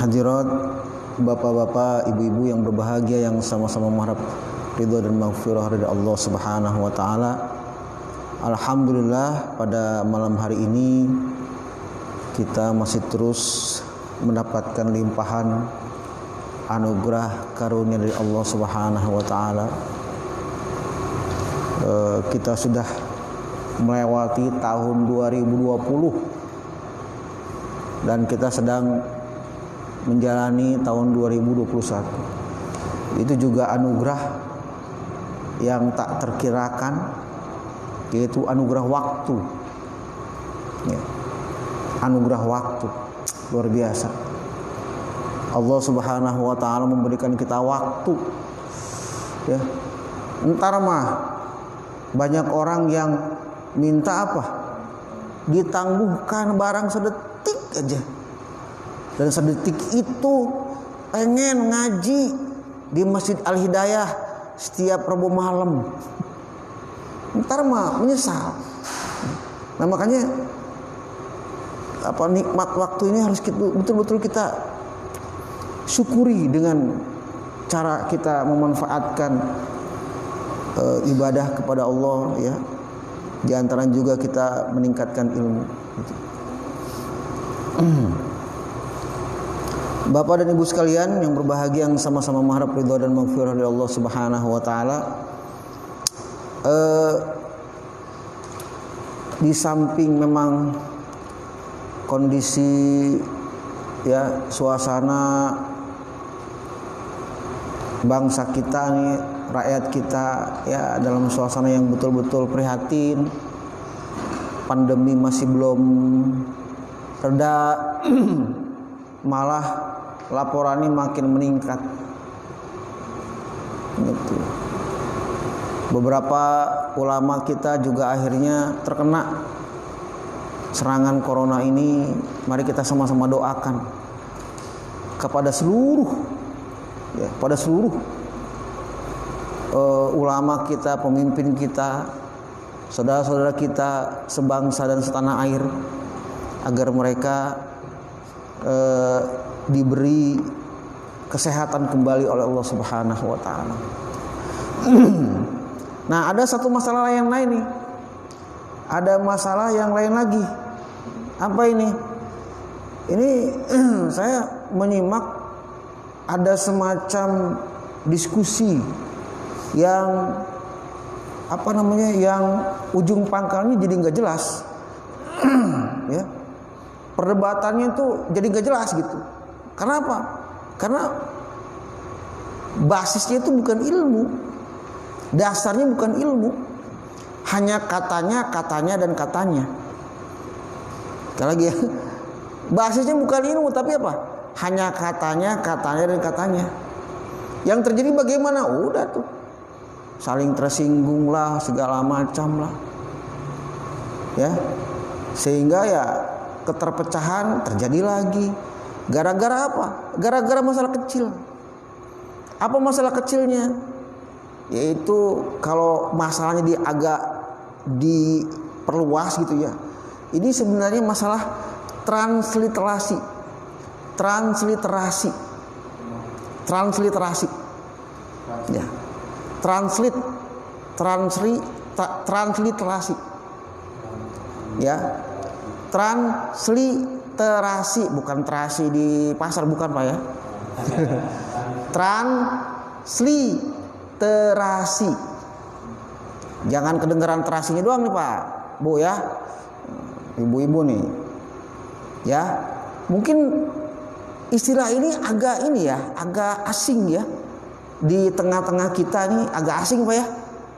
Hadirat bapak-bapak, ibu-ibu yang berbahagia, yang sama-sama mengharap ridha dan maghfirah dari Allah Subhanahu wa taala. Alhamdulillah, pada malam hari ini kita masih terus mendapatkan limpahan anugerah karunia dari Allah Subhanahu wa taala. Kita sudah melewati tahun 2020 dan kita sedang menjalani tahun 2021. Itu juga anugerah yang tak terkirakan, yaitu anugerah waktu. Ya. Anugerah waktu luar biasa. Allah Subhanahu wa taala memberikan kita waktu. Ya. Entar mah banyak orang yang minta apa? Ditangguhkan barang sedetik aja. Dan sedetik itu pengen ngaji di Masjid Al-Hidayah setiap Rabu malam. Ntar mah menyesal. Nah makanya nikmat waktu ini harus betul-betul kita syukuri dengan cara kita memanfaatkan ibadah kepada Allah, ya. Di antara juga kita meningkatkan ilmu. Bapak dan ibu sekalian yang berbahagia, yang sama-sama mengharap ridha dan maghfirah dari Allah Subhanahu wa taala. Di samping memang kondisi, ya, suasana bangsa kita nih, rakyat kita, ya, dalam suasana yang betul-betul prihatin. Pandemi masih belum reda, malah laporannya makin meningkat. Gitu. Beberapa ulama kita juga akhirnya terkena serangan corona ini. Mari kita sama-sama doakan kepada seluruh, ya, pada seluruh ulama kita, pemimpin kita, saudara-saudara kita sebangsa dan setanah air, agar mereka diberi kesehatan kembali oleh Allah Subhanahu wa taala. Nah, ada satu masalah yang lain nih. Ada masalah yang lain lagi. Apa ini? Ini saya menyimak ada semacam diskusi yang yang ujung pangkalnya jadi nggak jelas. Ya. Perdebatannya itu jadi nggak jelas gitu. Kenapa? Karena basisnya itu bukan ilmu, dasarnya bukan ilmu, hanya katanya, dan katanya. Sekali lagi ya, basisnya bukan ilmu, tapi apa? Hanya katanya, dan katanya. Yang terjadi bagaimana? Udah tuh, saling tersinggung lah, segala macam lah, ya, sehingga ya keterpecahan terjadi lagi. Gara-gara apa? Gara-gara masalah kecil. Apa masalah kecilnya? Yaitu kalau masalahnya agak diperluas gitu ya. Ini sebenarnya masalah transliterasi. Ya. Transliterasi. Ya. Transliterasi, bukan terasi di pasar, bukan Pak ya. Transliterasi. Jangan kedengeran terasinya doang nih Pak, Bu ya. Ibu-ibu nih. Ya. Mungkin istilah ini agak asing ya. Di tengah-tengah kita nih agak asing Pak ya.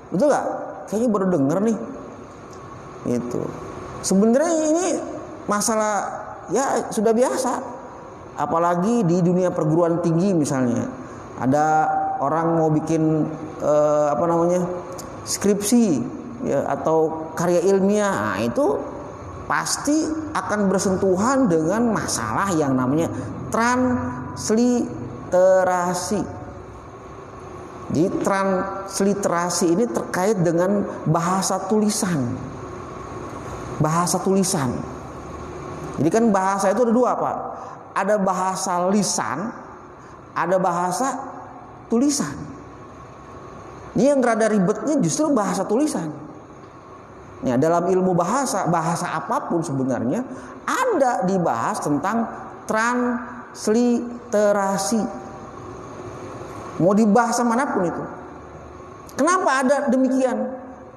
Betul gak? Kayaknya baru denger nih. Itu. Sebenarnya ini masalah ya sudah biasa. Apalagi di dunia perguruan tinggi misalnya. Ada orang mau bikin skripsi, ya, atau karya ilmiah. Nah, itu pasti akan bersentuhan dengan masalah yang namanya transliterasi. Di transliterasi ini terkait dengan bahasa tulisan. Bahasa tulisan. Jadi kan bahasa itu ada dua Pak. ada bahasa lisan, ada bahasa tulisan. Ini yang rada ribetnya justru bahasa tulisan. Ya, dalam ilmu bahasa apapun sebenarnya ada dibahas tentang transliterasi. Mau dibahas manapun itu. Kenapa ada demikian?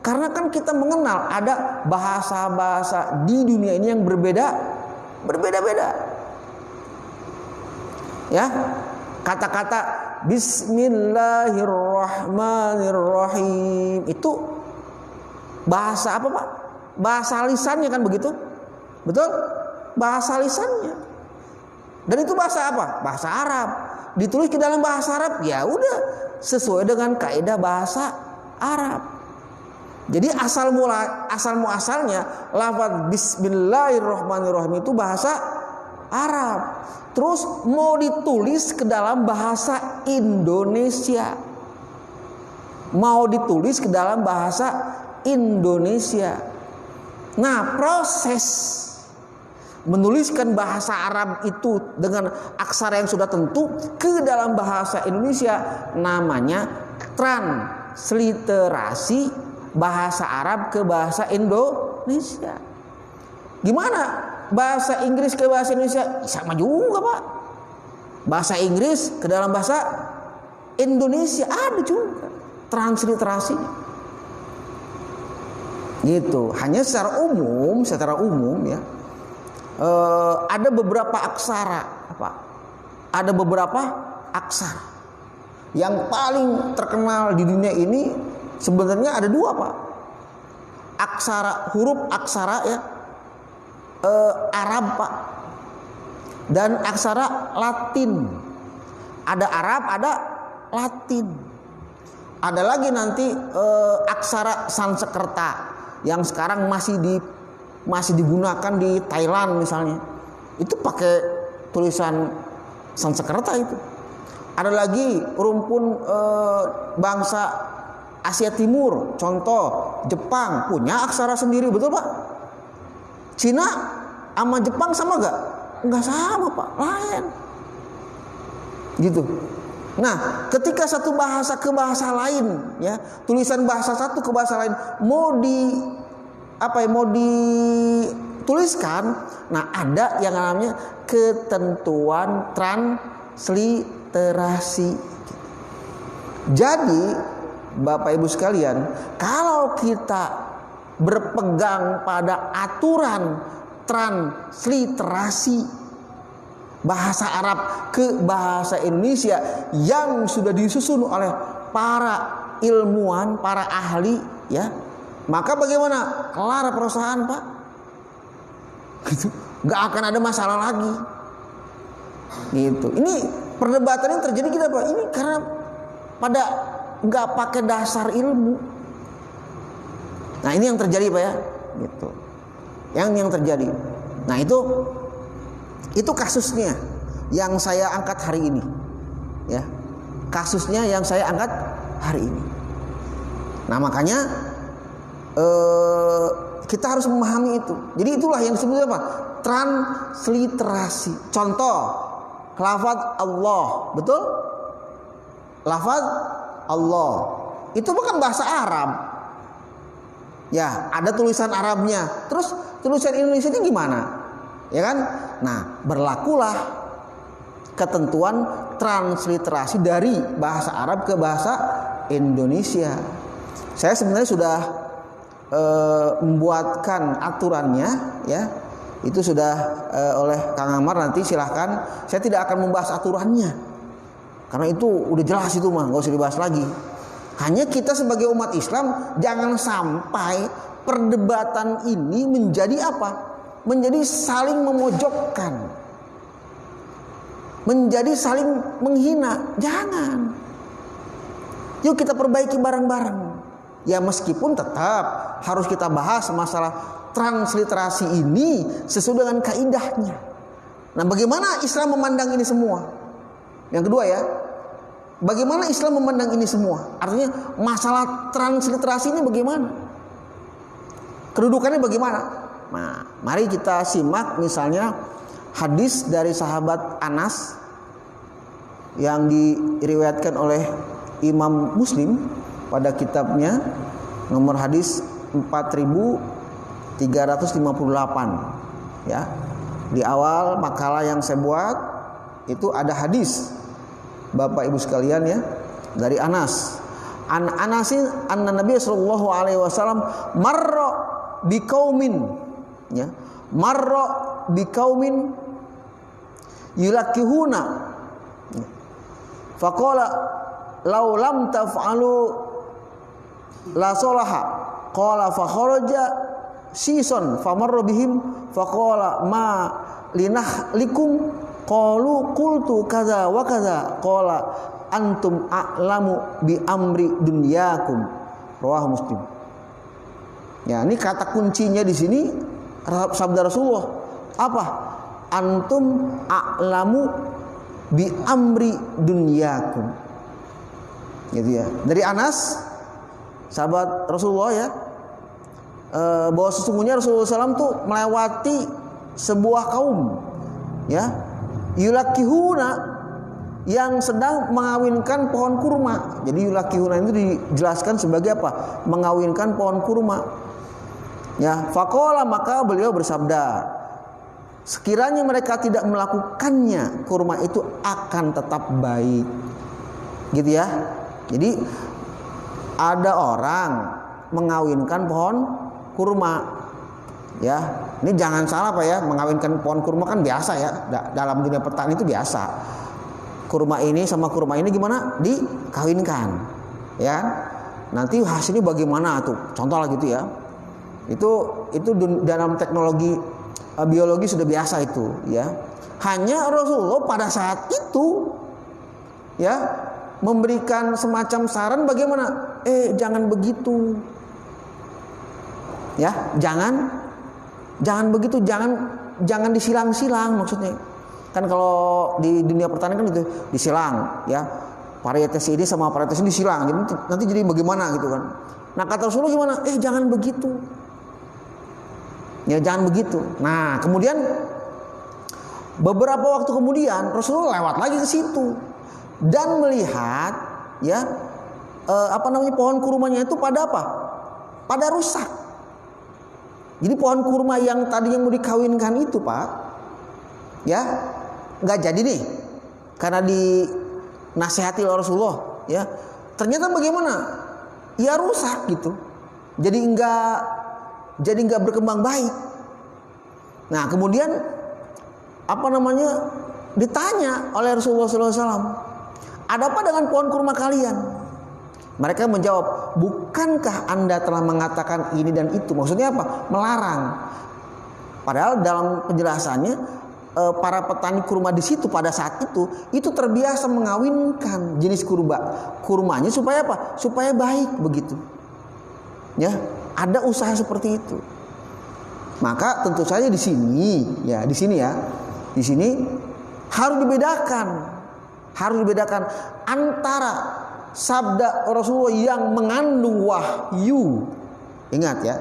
Karena kan kita mengenal ada bahasa-bahasa di dunia ini yang berbeda-beda. Ya, kata-kata Bismillahirrahmanirrahim itu bahasa apa, Pak? Bahasa lisannya kan begitu? Betul? Bahasa lisannya. Dan itu bahasa apa? Bahasa Arab. Ditulis ke dalam bahasa Arab, ya udah sesuai dengan kaidah bahasa Arab. Jadi asal muasalnya lafaz Bismillahirrahmanirrahim itu bahasa Arab. Terus mau ditulis ke dalam bahasa Indonesia. Mau ditulis ke dalam bahasa Indonesia. Nah, proses menuliskan bahasa Arab itu dengan aksara yang sudah tentu ke dalam bahasa Indonesia namanya transliterasi bahasa Arab ke bahasa Indonesia. Gimana? Bahasa Inggris ke bahasa Indonesia sama juga, Pak. Bahasa Inggris ke dalam bahasa Indonesia ada juga transliterasi. Gitu. Hanya secara umum ya. Ada beberapa aksara, apa? Ada beberapa aksara yang paling terkenal di dunia ini sebenarnya ada dua, Pak. Huruf aksara ya Arab, Pak, dan aksara Latin. Ada Arab, ada Latin. Ada lagi nanti aksara Sanskerta yang sekarang masih digunakan di Thailand misalnya. Itu pakai tulisan Sanskerta itu. Ada lagi rumpun bangsa Asia Timur, contoh Jepang punya aksara sendiri, betul, Pak? Cina sama Jepang sama gak? Enggak sama, Pak, lain. Gitu. Nah, ketika satu bahasa ke bahasa lain, ya, tulisan bahasa satu ke bahasa lain mau dituliskan, nah ada yang namanya ketentuan transliterasi. Jadi, Bapak Ibu sekalian, kalau kita berpegang pada aturan transliterasi bahasa Arab ke bahasa Indonesia yang sudah disusun oleh para ilmuwan, para ahli, ya, maka bagaimana? Kelar perusahaan, Pak. Gitu. Gak akan ada masalah lagi. Gitu. Ini perdebatan yang terjadi kita, Pak. Ini karena pada gak pakai dasar ilmu. Nah, ini yang terjadi, Pak, ya. Gitu. Yang terjadi. Nah, itu kasusnya yang saya angkat hari ini. Ya. Kasusnya yang saya angkat hari ini. Nah, makanya kita harus memahami itu. Jadi itulah yang disebut apa? Transliterasi. Contoh, lafaz Allah, betul? Lafaz Allah itu bukan bahasa Arab. Ya, ada tulisan Arabnya. Terus tulisan Indonesia ini gimana? Ya kan? Nah, berlakulah ketentuan transliterasi dari bahasa Arab ke bahasa Indonesia. Saya sebenarnya sudah membuatkan aturannya, ya. Itu sudah oleh Kang Amar, nanti silahkan. Saya tidak akan membahas aturannya karena itu udah jelas, itu mah nggak usah dibahas lagi. Hanya kita sebagai umat Islam jangan sampai perdebatan ini menjadi apa? Menjadi saling memojokkan, menjadi saling menghina. Jangan. Yuk kita perbaiki bareng-bareng. Ya, meskipun tetap harus kita bahas masalah transliterasi ini sesuai dengan kaidahnya. Nah, bagaimana Islam memandang ini semua? Yang kedua, ya, bagaimana Islam memandang ini semua? Artinya masalah transliterasi ini bagaimana? Kedudukannya bagaimana? Nah, mari kita simak misalnya hadis dari sahabat Anas yang diriwayatkan oleh Imam Muslim pada kitabnya nomor hadis 4358 ya. Di awal makalah yang saya buat itu ada hadis Bapak Ibu sekalian ya dari Anas. Anasin anna Nabi sallallahu alaihi wasallam marra biqaumin ya. Marra biqaumin yulakihuna faqala law lam taf'alu la salaha qala fa kharaja sison famarra bihim faqala ma linahlikum qalu qultu kaza wa kaza qala antum a'lamu bi amri dunyakum rawahu Muslim. Ya, ini kata kuncinya di sini sabda Rasulullah. Apa? Antum a'lamu bi amri dunyakum. Gitu ya. Dari Anas sahabat Rasulullah ya, bahwa sesungguhnya Rasulullah SAW tuh melewati sebuah kaum ya, yulakihuna yang sedang mengawinkan pohon kurma. Jadi yulakihuna itu dijelaskan sebagai apa? Mengawinkan pohon kurma. Ya, faqala maka beliau bersabda, sekiranya mereka tidak melakukannya, kurma itu akan tetap baik. Gitu ya. Jadi ada orang mengawinkan pohon kurma. Ya, ini jangan salah Pak ya, mengawinkan pohon kurma kan biasa ya. Dalam dunia petani itu biasa. Kurma ini sama kurma ini gimana? Dikawinkan. Ya. Nanti hasilnya bagaimana tuh? Contoh lah gitu ya. Itu dalam teknologi biologi sudah biasa itu ya. Hanya Rasulullah pada saat itu ya memberikan semacam saran bagaimana? Jangan begitu. Ya, jangan begitu, jangan disilang-silang maksudnya. Kan kalau di dunia pertanian kan itu disilang ya. Varietas ini sama varietas ini disilang. Jadi nanti jadi bagaimana gitu kan. Nah, kata Rasulullah gimana? Jangan begitu. Ya, jangan begitu. Nah, kemudian beberapa waktu kemudian Rasulullah lewat lagi ke situ dan melihat ya pohon kurmanya itu pada apa? Pada rusak. Jadi pohon kurma yang tadinya mau dikawinkan itu Pak, ya nggak jadi nih, karena dinasihati oleh Rasulullah, ya ternyata bagaimana? Ya rusak gitu. Jadi nggak berkembang baik. Nah kemudian ditanya oleh Rasulullah SAW, ada apa dengan pohon kurma kalian? Mereka menjawab, bukankah Anda telah mengatakan ini dan itu? Maksudnya apa? Melarang. Padahal dalam penjelasannya para petani kurma di situ pada saat itu terbiasa mengawinkan jenis kurmanya supaya apa? Supaya baik begitu. Ya, ada usaha seperti itu. Maka tentu saja di sini harus dibedakan antara sabda Rasulullah yang mengandung wahyu. Ingat ya,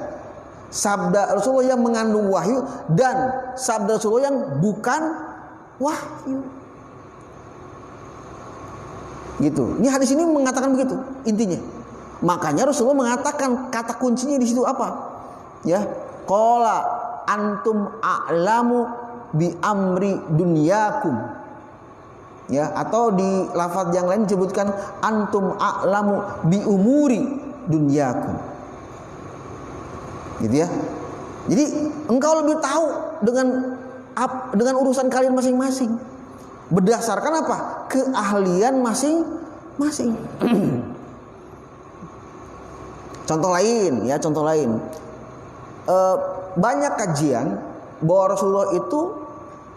sabda Rasulullah yang mengandung wahyu dan sabda Rasulullah yang bukan wahyu. Gitu. Ini hadis ini mengatakan begitu intinya. Makanya Rasulullah mengatakan kata kuncinya di situ apa? Ya, qala antum a'lamu bi amri dunyakum. Ya, atau di lafaz yang lain disebutkan antum a'lamu bi umuri dunyakum. Gitu ya. Jadi engkau lebih tahu dengan urusan kalian masing-masing. Berdasarkan apa? Keahlian masing-masing. Contoh lain. Banyak kajian bahwa Rasulullah itu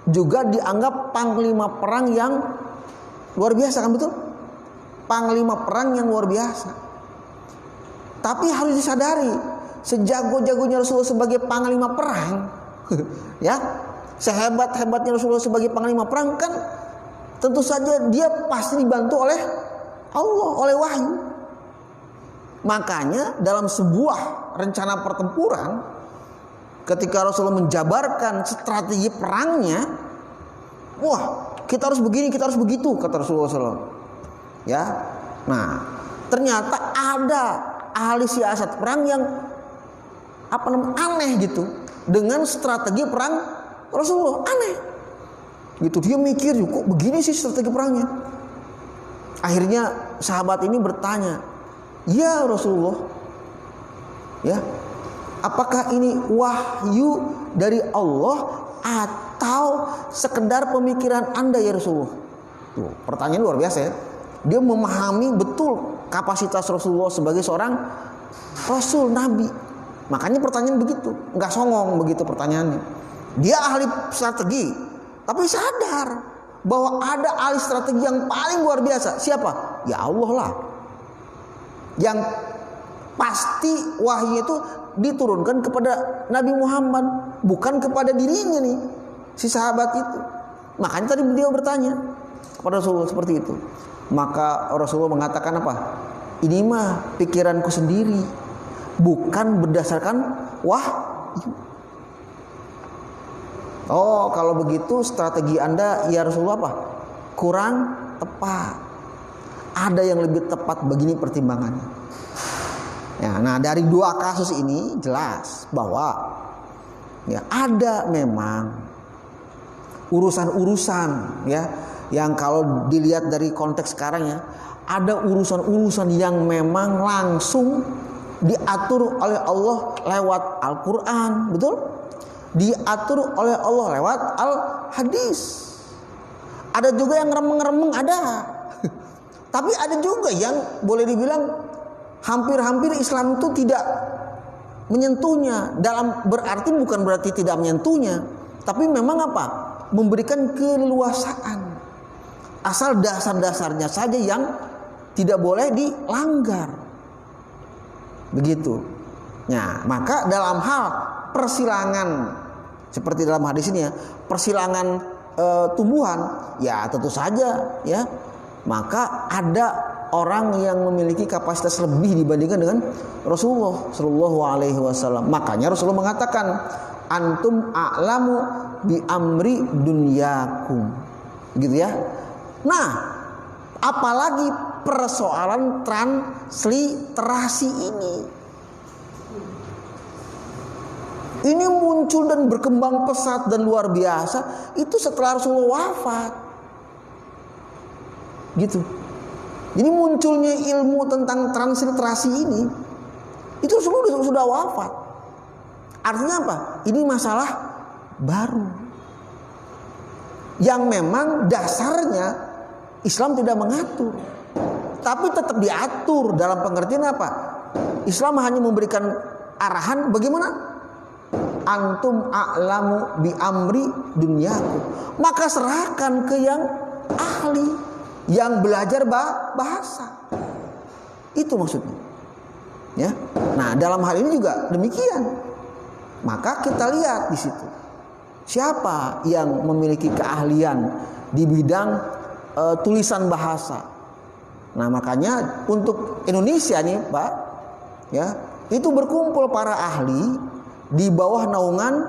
juga dianggap panglima perang yang luar biasa, kan betul? Panglima perang yang luar biasa. Tapi harus disadari, sejago-jagonya Rasulullah sebagai panglima perang, ya, sehebat-hebatnya Rasulullah sebagai panglima perang kan, tentu saja dia pasti dibantu oleh Allah, oleh wahyu. Makanya dalam sebuah rencana pertempuran, ketika Rasulullah menjabarkan strategi perangnya, Wah, kita harus begini, kita harus begitu, kata Rasulullah SAW. Ya, nah ternyata ada ahli siasat perang yang aneh gitu dengan strategi perang Rasulullah, aneh gitu. Dia mikir, kok begini sih strategi perangnya. Akhirnya sahabat ini bertanya, ya Rasulullah, ya, apakah ini wahyu dari Allah atau sekedar pemikiran Anda ya Rasulullah? Tuh, pertanyaan luar biasa ya. Dia memahami betul kapasitas Rasulullah sebagai seorang Rasul, Nabi. Makanya pertanyaan begitu, nggak songong begitu pertanyaannya. Dia ahli strategi, tapi sadar bahwa ada ahli strategi yang paling luar biasa. Siapa? Ya Allah lah. Yang pasti wahyu itu diturunkan kepada Nabi Muhammad, bukan kepada dirinya nih, si sahabat itu. Makanya tadi beliau bertanya kepada Rasulullah seperti itu. Maka Rasulullah mengatakan apa? Ini mah pikiranku sendiri, bukan berdasarkan wahyu. Oh, kalau begitu strategi Anda ya Rasulullah apa? Kurang tepat. Ada yang lebih tepat begini pertimbangannya. Ya, nah dari dua kasus ini jelas bahwa ya ada memang urusan-urusan ya yang kalau dilihat dari konteks sekarang ya, ada urusan-urusan yang memang langsung diatur oleh Allah lewat Al-Quran, betul? Diatur oleh Allah lewat Al-Hadis. Ada juga yang remeng-remeng, ada. Tapi ada juga yang boleh dibilang hampir-hampir Islam itu tidak menyentuhnya. Dalam berarti bukan berarti tidak menyentuhnya, tapi memang apa? Memberikan keleluasaan. Asal dasar-dasarnya saja yang tidak boleh dilanggar. Begitu. Nah, maka dalam hal persilangan seperti dalam hadis ini ya, persilangan tumbuhan, ya tentu saja ya, maka ada orang yang memiliki kapasitas lebih dibandingkan dengan Rasulullah Shallallahu Alaihi Wasallam. Makanya Rasulullah mengatakan, antum a'lamu bi amri dunyakum, gitu ya. Nah, apalagi persoalan transliterasi ini. Ini muncul dan berkembang pesat dan luar biasa itu setelah Rasulullah wafat. Gitu. Jadi munculnya ilmu tentang transliterasi ini itu Rasulullah sudah wafat. Artinya apa? Ini masalah baru. Yang memang dasarnya Islam tidak mengatur. Tapi tetap diatur dalam pengertian apa? Islam hanya memberikan arahan bagaimana? Antum a'lamu bi amri dunyaku. Maka serahkan ke yang ahli, yang belajar bahasa. Itu maksudnya. Ya. Nah, dalam hal ini juga demikian. Maka kita lihat di situ. Siapa yang memiliki keahlian di bidang tulisan bahasa. Nah, makanya untuk Indonesia nih, Pak, ya, itu berkumpul para ahli di bawah naungan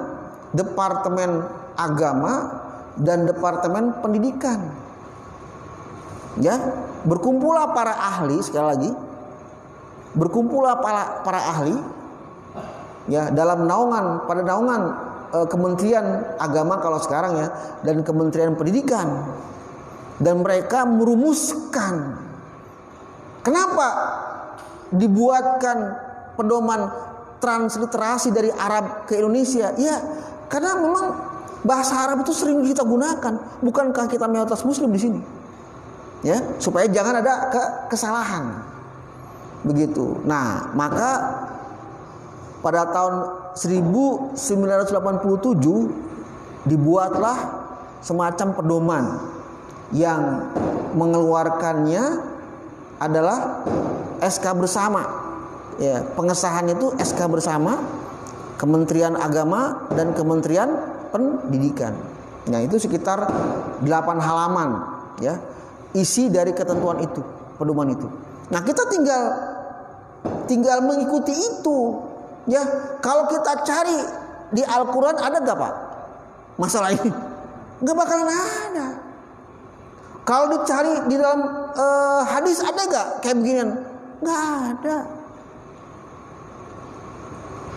Departemen Agama dan Departemen Pendidikan. Ya, berkumpullah para ahli, sekali lagi, berkumpullah para ahli ya dalam naungan, pada naungan Kementerian Agama kalau sekarang ya, dan Kementerian Pendidikan. Dan mereka merumuskan kenapa dibuatkan pedoman transliterasi dari Arab ke Indonesia. Ya, karena memang bahasa Arab itu sering kita gunakan. Bukankah kita mayoritas Muslim di sini? Ya, supaya jangan ada kesalahan. Begitu. Nah, maka pada tahun 1987 dibuatlah semacam pedoman yang mengeluarkannya adalah SK bersama. Ya, pengesahan itu SK bersama Kementerian Agama dan Kementerian Pendidikan. Nah, itu sekitar 8 halaman ya, isi dari ketentuan itu, pedoman itu. Nah, kita tinggal mengikuti itu. Ya, kalau kita cari di Al-Quran ada gak Pak masalah ini? Nggak bakalan ada. Kalau dicari di dalam hadis ada nggak kayak beginian? Nggak ada.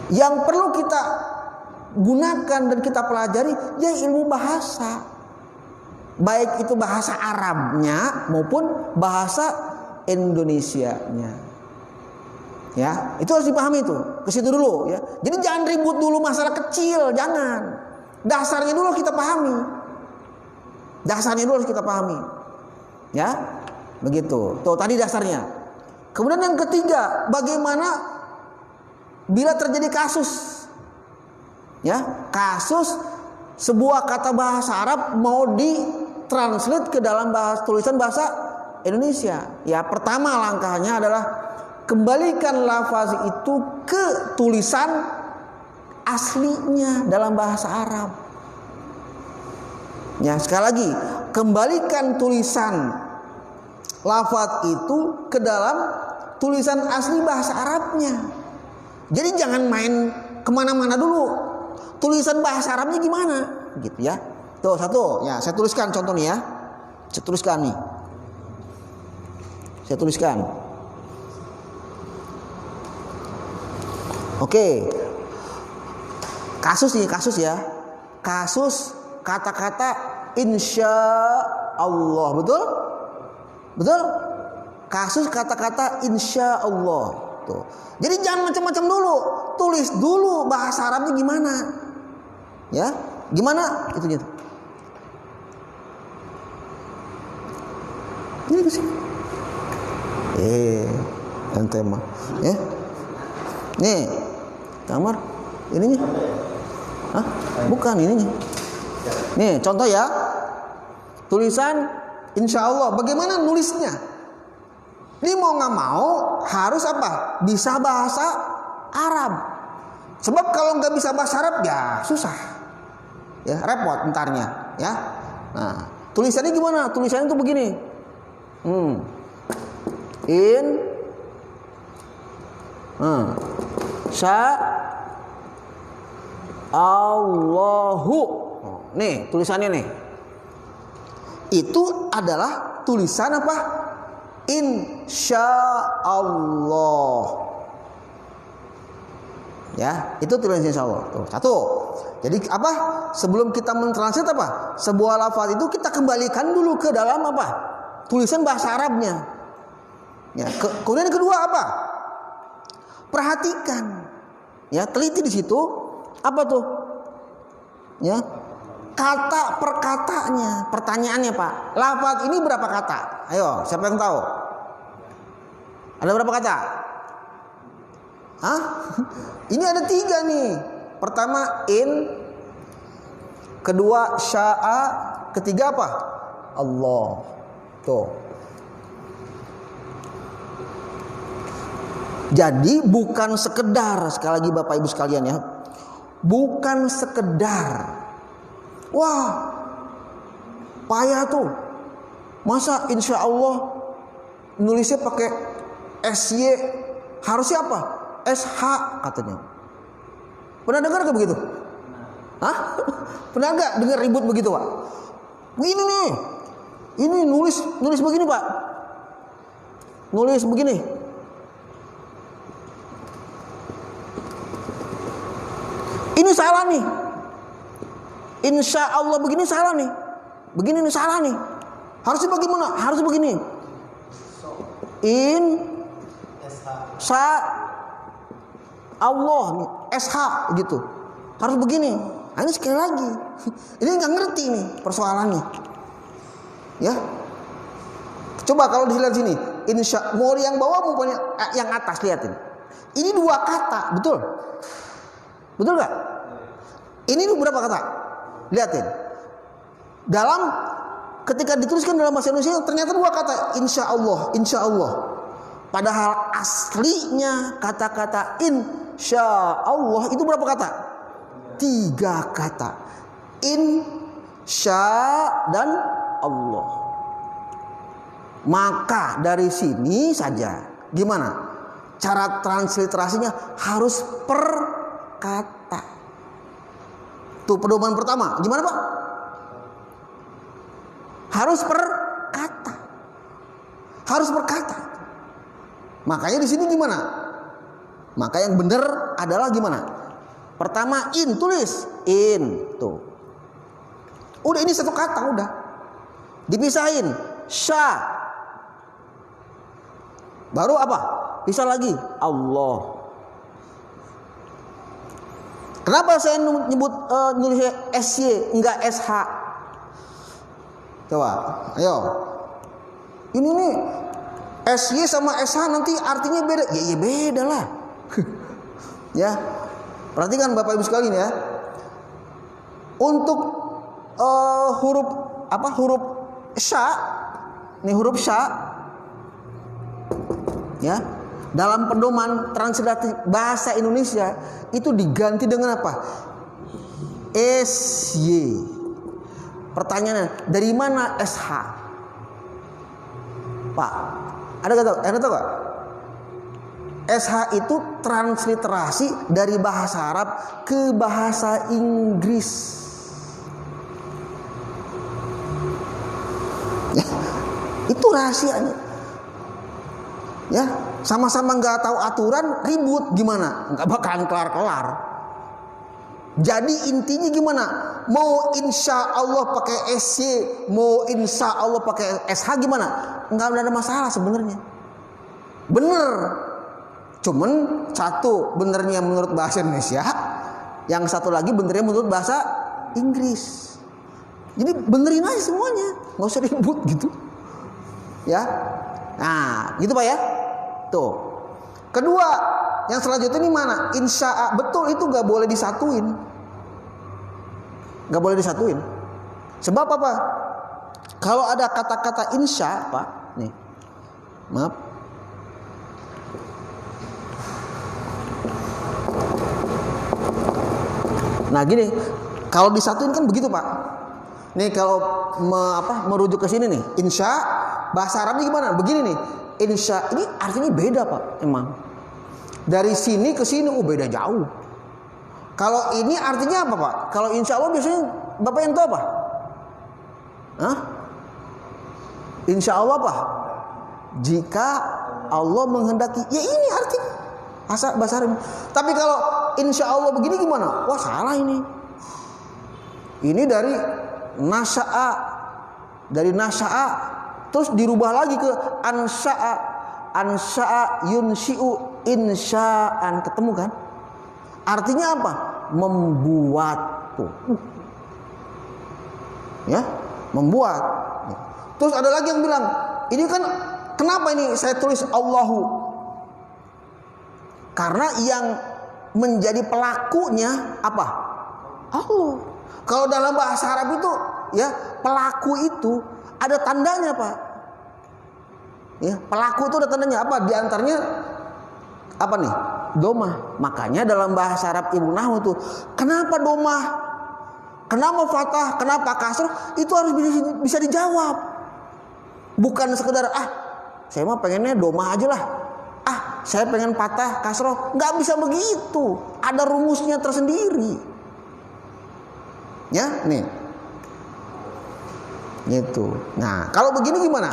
Yang perlu kita gunakan dan kita pelajari ya ilmu bahasa, baik itu bahasa Arabnya maupun bahasa Indonesianya. Ya, itu harus dipahami itu. Ke situ dulu ya. Jadi jangan ribut dulu masalah kecil, jangan. Dasarnya dulu kita pahami. Dasarnya dulu harus kita pahami. Ya, begitu. Tuh tadi dasarnya. Kemudian yang ketiga, bagaimana bila terjadi kasus? Ya, kasus sebuah kata bahasa Arab mau ditranslate ke dalam tulisan bahasa Indonesia. Ya, pertama langkahnya adalah kembalikan lafaz itu ke tulisan aslinya dalam bahasa Arab. Ya, sekali lagi, kembalikan tulisan lafaz itu ke dalam tulisan asli bahasa Arabnya. Jadi jangan main kemana-mana dulu. Tulisan bahasa Arabnya gimana? Gitu ya. Tuh satu, ya saya tuliskan contohnya ya. Saya tuliskan nih. Saya tuliskan. Oke. Kasus ya. Kasus kata-kata insya Allah, betul? Betul? Kasus kata-kata insya Allah. Tuh. Jadi jangan macam-macam dulu, tulis dulu bahasa Arabnya gimana, ya? Gimana? Itu gitu. Ini kesini. Ente mah, ya? Nih, kamar ininya. Hah? Bukan ininya. Nih, contoh ya. Tulisan insya Allah. Bagaimana nulisnya? Ini mau nggak mau harus apa? Bisa bahasa Arab. Sebab kalau nggak bisa bahasa Arab ya susah, ya repot entarnya, ya. Nah, tulisannya gimana? Tulisannya tuh begini. Sya Allahu. Nih tulisannya nih. Itu adalah tulisan apa? Insya Allah. Ya, itu tulisan insya Allah. Tuh, satu. Jadi apa? Sebelum kita mentranslate apa? Sebuah lafaz itu kita kembalikan dulu ke dalam apa? Tulisan bahasa Arabnya. Ya, kemudian yang kedua apa? Perhatikan. Ya, teliti di situ. Apa tuh? Ya. Kata per katanya. Pertanyaannya, Pak. Lafaz ini berapa kata? Ayo, siapa yang tahu? Ada berapa kata? Hah? Ini ada 3 nih. Pertama in, kedua sya'a, ketiga apa? Allah. Tuh. Jadi bukan sekedar, sekali lagi Bapak Ibu sekalian ya, bukan sekedar, wah payah tuh, masa insya Allah nulisnya pakai SY, harusnya apa? SH katanya. Pernah dengar gak begitu? Hah? Pernah gak dengar ribut begitu Pak? Ini nih, ini nulis begini Pak, nulis begini. Ini salah nih. Insya Allah begini salah nih. Begini nih salah nih. Harusnya bagaimana? Harus begini. Sa Allah nih, SH gitu. Harus begini. Nah, ini sekali lagi. Ini nggak ngerti nih persoalannya. Ya. Coba kalau dilihat sini, insya mau yang bawah maupun yang atas lihatin. Ini 2 kata, betul? Betul gak? Ini berapa kata? Lihatin. Dalam ketika dituliskan dalam bahasa Indonesia ternyata 2 kata, insya Allah, insya Allah. Padahal aslinya kata-kata insya Allah itu berapa kata? 3 kata. Insya dan Allah. Maka dari sini saja gimana? Cara transliterasinya harus per kata. Tuh pedoman pertama. Gimana Pak? harus berkata. Harus berkata. Makanya di sini gimana? Maka yang benar adalah gimana? Pertama in, tulis in tuh. Udah ini satu kata udah. Dipisahin sya. Baru apa? Pisah lagi Allah. Kenapa saya nyebut nulis SY enggak SH? Coba, ayo. Ini nih SY sama SH nanti artinya beda. Ya beda lah. Ya. Perhatikan Bapak Ibu sekalian ya. Untuk huruf apa? Huruf sya. Nih huruf sya. Ya. Dalam pedoman translatif bahasa Indonesia itu diganti dengan apa? SY. Pertanyaannya, dari mana SH? Pak, ada tahu gak? SH itu transliterasi dari bahasa Arab ke bahasa Inggris. Ya, itu rahasianya. Ya, sama-sama nggak tahu aturan, ribut gimana? Nggak bakalan kelar-kelar. Jadi intinya gimana? Mau insya Allah pakai SY, mau insya Allah pakai SH gimana? Nggak ada masalah sebenarnya. Bener. Cuman satu benernya menurut bahasa Indonesia, yang satu lagi benernya menurut bahasa Inggris. Jadi benerin aja semuanya, nggak usah ribut gitu. Ya. Nah, gitu Pak ya. Tuh. Kedua, yang selanjutnya ini mana? Insya betul itu nggak boleh disatuin. Nggak boleh disatuin. Sebab apa? Kalau ada kata-kata insya, Pak, nih. Maaf. Nah, gini, kalau disatuin kan begitu, Pak. Nih kalau merujuk ke sini nih, insya bahasa Arabnya gimana? Begini nih. Insya ini artinya beda Pak, emang. Dari sini ke sini, beda jauh. Kalau ini artinya apa Pak? Kalau insya Allah biasanya Bapak yang tahu apa? Hah? Insya Allah apa? Jika Allah menghendaki. Ya ini artinya bahasa Arab. Tapi kalau insya Allah begini gimana? Wah salah ini. Ini dari nasya'a. Dari nasya'a. Terus dirubah lagi ke ansya'a. Ansya'a yunsyi'u insya'an. Ketemu kan? Artinya apa? Membuat. Tuh. Ya, membuat. Terus ada lagi yang bilang, ini kan kenapa ini saya tulis Allahu? Karena yang menjadi pelakunya apa? Allah. Kalau dalam bahasa Arab itu, ya pelaku itu ada tandanya Pak. Ya, pelaku itu ada tandanya apa? Di antaranya apa nih? Domah. Makanya dalam bahasa Arab Ibnu Nahwu itu, kenapa domah? Kenapa fathah? Kenapa kasroh? Itu harus bisa dijawab. Bukan sekedar saya mah pengennya domah aja lah. Saya pengen patah kasroh. Nggak bisa begitu. Ada rumusnya tersendiri. Ya, nih. Gitu. Nah, kalau begini gimana?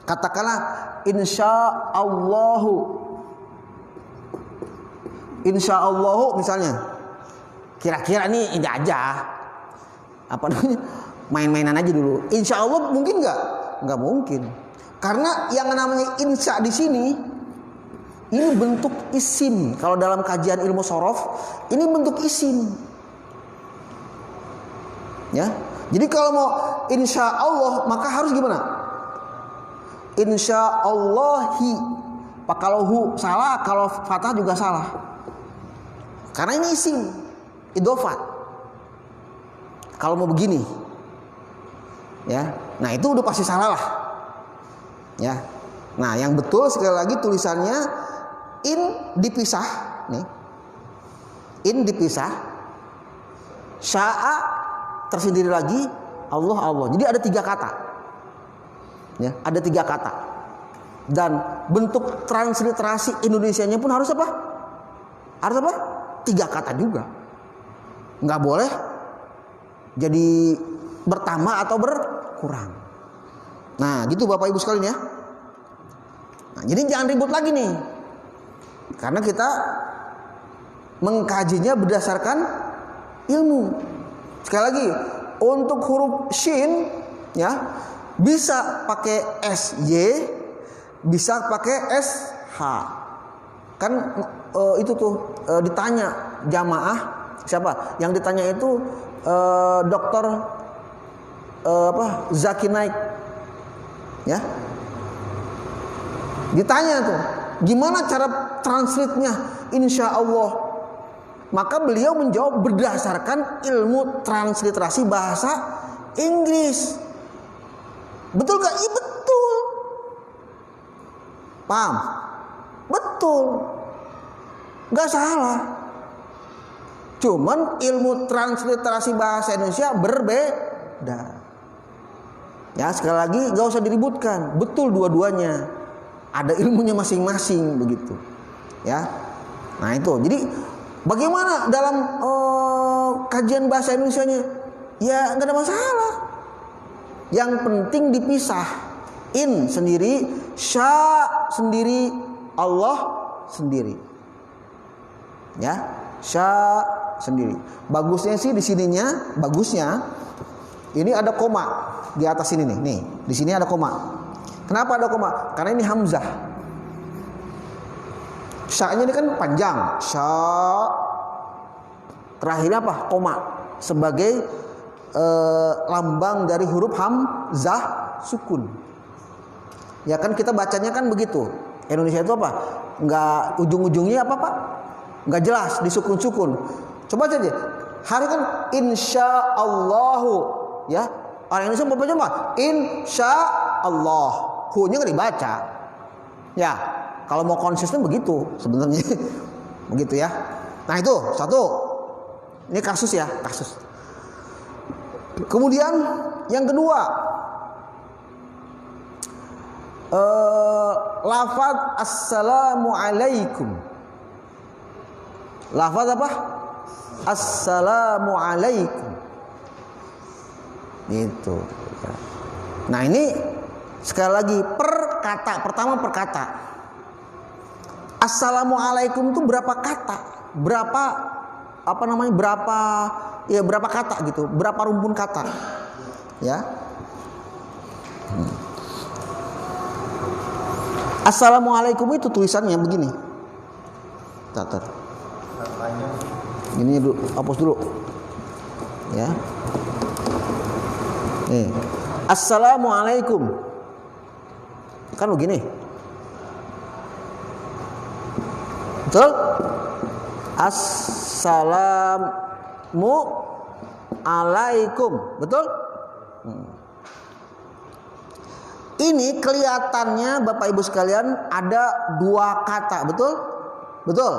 Katakanlah insyaallahu. Insyaallahu misalnya. Kira-kira ini aja. Apa namanya? Main-mainan aja dulu. Insyaallah mungkin nggak? Nggak mungkin. Karena yang namanya insya di sini ini bentuk isim. Kalau dalam kajian ilmu shorof, ini bentuk isim. Ya. Jadi kalau mau insya Allah, maka harus gimana? Insya Allahi. Pak kalau hu salah, kalau fathah juga salah. Karena ini isim, idofat. Kalau mau begini, ya. Nah itu udah pasti salah lah. Ya. Nah yang betul sekali lagi tulisannya in dipisah, nih. In dipisah, sya'a tersendiri lagi, Allah. Jadi ada 3 kata. Ya, ada 3 kata. Dan bentuk transliterasi Indonesianya pun harus apa? Harus apa? 3 kata juga. Nggak boleh jadi bertambah atau kurang. Nah, gitu Bapak Ibu sekalian ya. Nah, jadi jangan ribut lagi nih. Karena kita mengkajinya berdasarkan ilmu. Sekali lagi, untuk huruf shin ya bisa pakai SY, bisa pakai SH. Kan itu tuh ditanya jamaah siapa? Yang ditanya itu Dokter Zaki Naik. Ya. Ditanya tuh, gimana cara translate-nya? Insya Allah. Maka beliau menjawab berdasarkan ilmu transliterasi bahasa Inggris. Betul gak? Iya betul. Paham? Betul. Gak salah. Cuman ilmu transliterasi bahasa Indonesia berbeda. Ya, sekali lagi gak usah diributkan. Betul dua-duanya. Ada ilmunya masing-masing begitu. Ya. Nah itu. Jadi bagaimana dalam kajian bahasa Indonesianya? Ya gak ada masalah. Yang penting dipisah. In sendiri, sya sendiri, Allah sendiri. Ya, sya sendiri. Bagusnya sih di sininya, bagusnya ini ada koma di atas ini nih. Nih, di sini ada koma. Kenapa ada koma? Karena ini hamzah. Sya-nya ini kan panjang. Sya. Terakhirnya apa? Koma. Sebagai lambang dari huruf hamzah sukun. Ya kan kita bacanya kan begitu. Indonesia itu apa? Enggak ujung-ujungnya apa Pak? Enggak jelas di sukun-sukun. Coba saja. Hari kan insyaallahu ya. Orang Indonesia mau baca apa? Insyaallah. Hu-nya enggak dibaca. Ya, kalau mau konsisten begitu sebenarnya. Begitu ya. Nah, itu satu. Ini kasus ya, kasus. Kemudian yang kedua, lafaz assalamu alaikum. Lafaz apa? Assalamu alaikum. Itu. Nah ini sekali lagi perkata. Pertama perkata. Assalamu alaikum itu berapa kata? Berapa berapa kata gitu? Berapa rumpun kata? Ya. Assalamualaikum itu tulisannya begini. Catat. Ini dulu, hapus dulu. Ya. Nih. Assalamualaikum. Kan begini. Betul? Assalamualaikum. Betul? Ini kelihatannya Bapak Ibu sekalian ada dua kata, betul? Betul.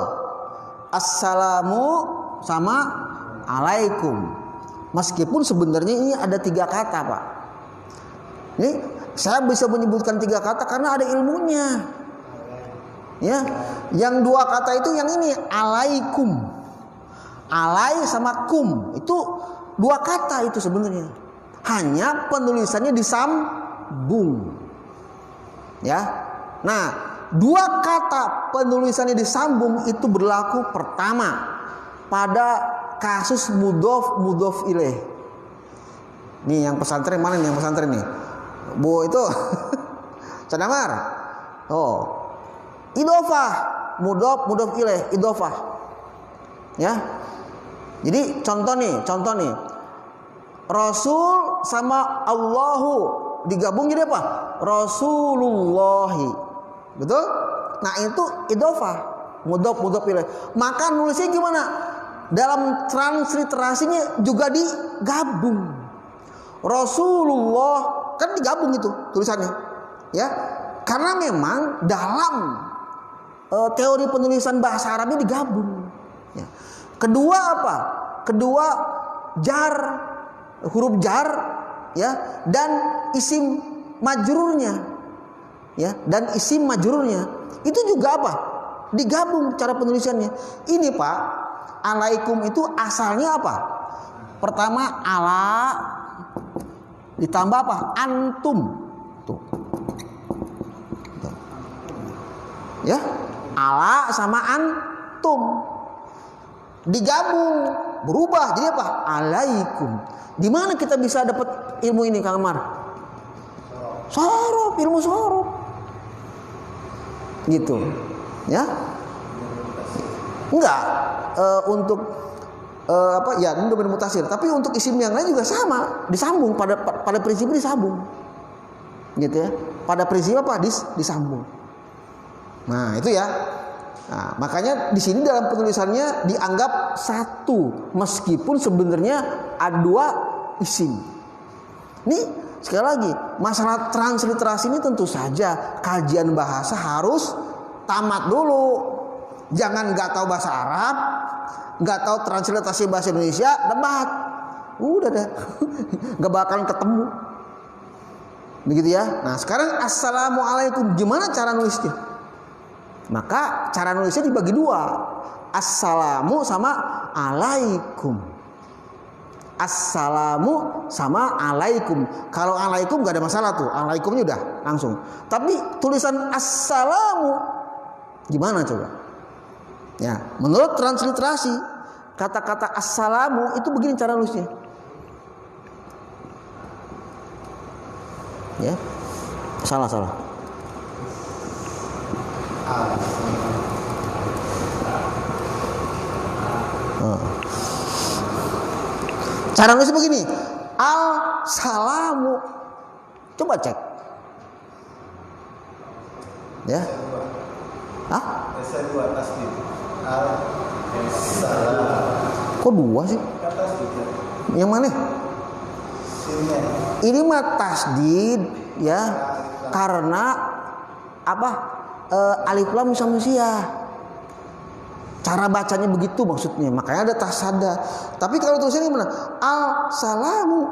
Assalamu sama alaikum. Meskipun sebenarnya ini ada tiga kata, Pak. Ini saya bisa menyebutkan tiga kata karena ada ilmunya. Ya, yang dua kata itu yang ini alaikum. Alai sama kum itu dua kata itu sebenarnya. Hanya penulisannya disambung. Ya. Nah, dua kata penulisannya disambung itu berlaku pertama pada kasus mudhof ilaih. Nih yang pesantren mana nih yang pesantren nih? Bu itu Sadamar. Oh. Idhofah, mudhof ilaih, idhofah. Ya. Jadi contoh nih. Rasul sama Allahu digabung jadi apa? Rasulullahi. Betul? Nah, itu idhofah, mudhof ilaih. Maka nulisnya gimana? Dalam transliterasinya juga digabung. Rasulullah kan digabung itu tulisannya. Ya. Karena memang dalam teori penulisan bahasa Arabnya digabung. Ya. Kedua apa? Kedua jar, huruf jar, ya, dan isim majrurnya, ya, dan isim majrurnya itu juga apa? Digabung cara penulisannya. Ini Pak, alaikum itu asalnya apa? Pertama ala, ditambah apa? Antum. Tuh. Ya, ala sama antum digabung berubah jadi apa? Alaikum. Di mana kita bisa dapat ilmu ini, Kang Amar? Sorof, ilmu sorof. Gitu. Ya? Enggak. Untuk apa? Ya, ini domain mutasir. Tapi untuk isim yang lain juga sama, disambung pada prinsipnya disambung. Gitu ya. Pada prinsip apa? Disambung. Nah, itu ya. Nah, makanya di sini dalam penulisannya dianggap satu, meskipun sebenarnya ada dua isim. Ini sekali lagi, masalah transliterasi ini tentu saja kajian bahasa harus tamat dulu. Jangan nggak tahu bahasa Arab, nggak tahu transliterasi bahasa Indonesia, debat. Udah deh, nggak bakalan ketemu. Begitu ya. Nah, sekarang assalamualaikum, gimana cara nulisnya? Maka cara nulisnya dibagi dua. Assalamu sama alaikum. Assalamu sama alaikum. Kalau alaikum gak ada masalah tuh. Alaikumnya udah langsung. Tapi tulisan assalamu gimana coba? Ya, menurut transliterasi kata-kata assalamu itu begini cara nulisnya. Ya. Salah. Cara nulis begini, al-salamu. Coba cek. Ya. Hah? S2 tasdid. Al-salam. Kok dua sih? Yang mana? Ini mah tasdid ya. Karena apa? Alif lam manusia. Cara bacanya begitu maksudnya. Makanya ada tasada. Tapi kalau tulisannya gimana? Al-salamu.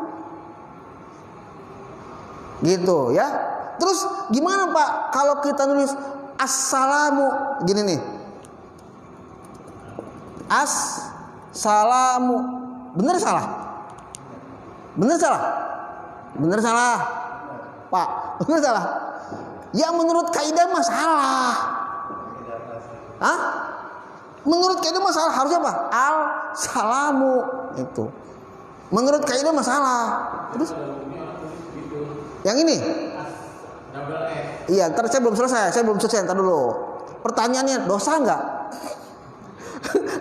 Gitu ya. Terus gimana Pak kalau kita nulis assalamu gini nih. As-salamu. Bener salah? Bener salah? Bener salah. Pak, bener salah? Ya menurut kaidah masalah. Hah? Menurut kaidah masalah harusnya apa? Al-salamu itu. Menurut kaidah masalah. Terus? Yang ini? Iya, ntar saya belum selesai. Ntar dulu. Pertanyaannya, dosa nggak?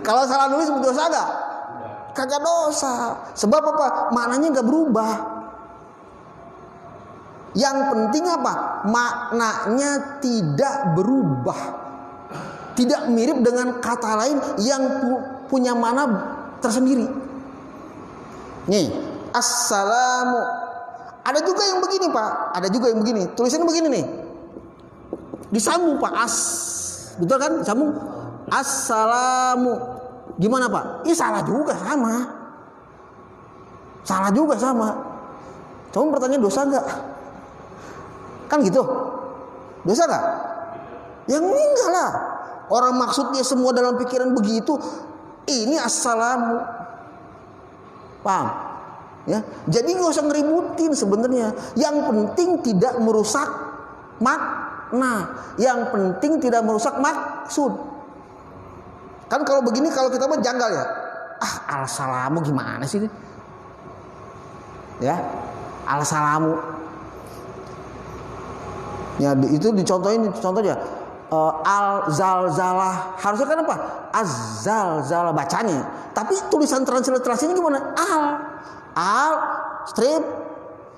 Kalau salah nulis dosa nggak? Kagak dosa. Sebab apa? Maknanya nggak berubah. Yang penting apa? Maknanya tidak berubah. Tidak mirip dengan kata lain yang punya makna tersendiri. Nih, assalamu. Ada juga yang begini Pak. Ada juga yang begini. Tulisannya begini nih. Disambung Pak. Betul kan? Sambung. Assalamu. Gimana Pak? Ih salah juga sama. Salah juga sama. Cuma pertanyaan dosa enggak? Kan gitu. Dosa enggak? Ya enggak lah. Orang maksudnya semua dalam pikiran begitu. Ini assalamu. Paham? Ya. Jadi nggak usah ngeributin sebenarnya. Yang penting tidak merusak makna. Yang penting tidak merusak maksud. Kan kalau begini kalau kita mah janggal ya. Al-salamu gimana sih ini? Ya. Al-salamu. Ya itu dicontohin contohnya. Al-zalzalah harusnya kan apa? Az-zalzalah bacanya. Tapi tulisan transliterasinya gimana? Al strip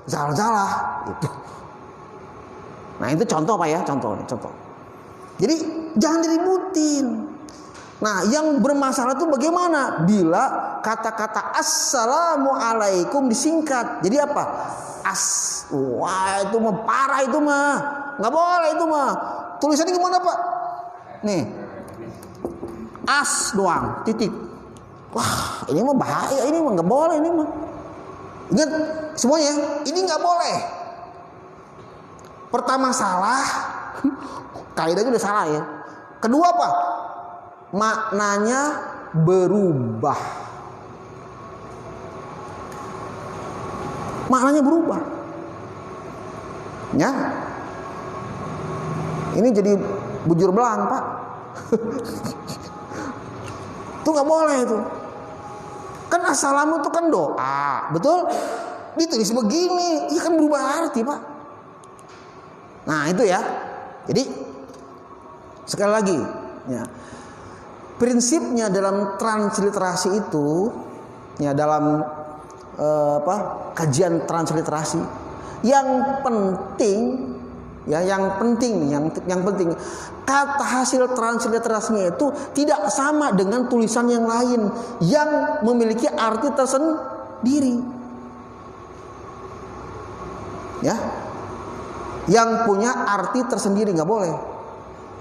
zalzalah gitu. Nah, itu contoh Pak ya, contoh. Jadi jangan diributin. Nah, yang bermasalah itu bagaimana bila kata-kata assalamualaikum disingkat. Jadi apa? Wah, itu mah parah itu mah. Enggak boleh itu mah. Tulisannya gimana Pak? Nih. As doang, titik. Wah, ini mah bahaya, ini mah enggak boleh ini mah. Ingat semuanya, ini nggak boleh. Pertama salah, kaidahnya udah salah ya. Kedua apa? Maknanya berubah. Maknanya berubah. Ya. Ini jadi bujur belang, Pak. Itu nggak boleh itu. Kan assalamu itu kan doa, betul? Ditulis begini, ya kan berubah arti, Pak. Nah itu ya. Jadi sekali lagi, ya, prinsipnya dalam transliterasi itu, ya dalam kajian transliterasi, yang penting kata hasil transliterasinya itu tidak sama dengan tulisan yang lain yang memiliki arti tersendiri, ya, yang punya arti tersendiri, nggak boleh.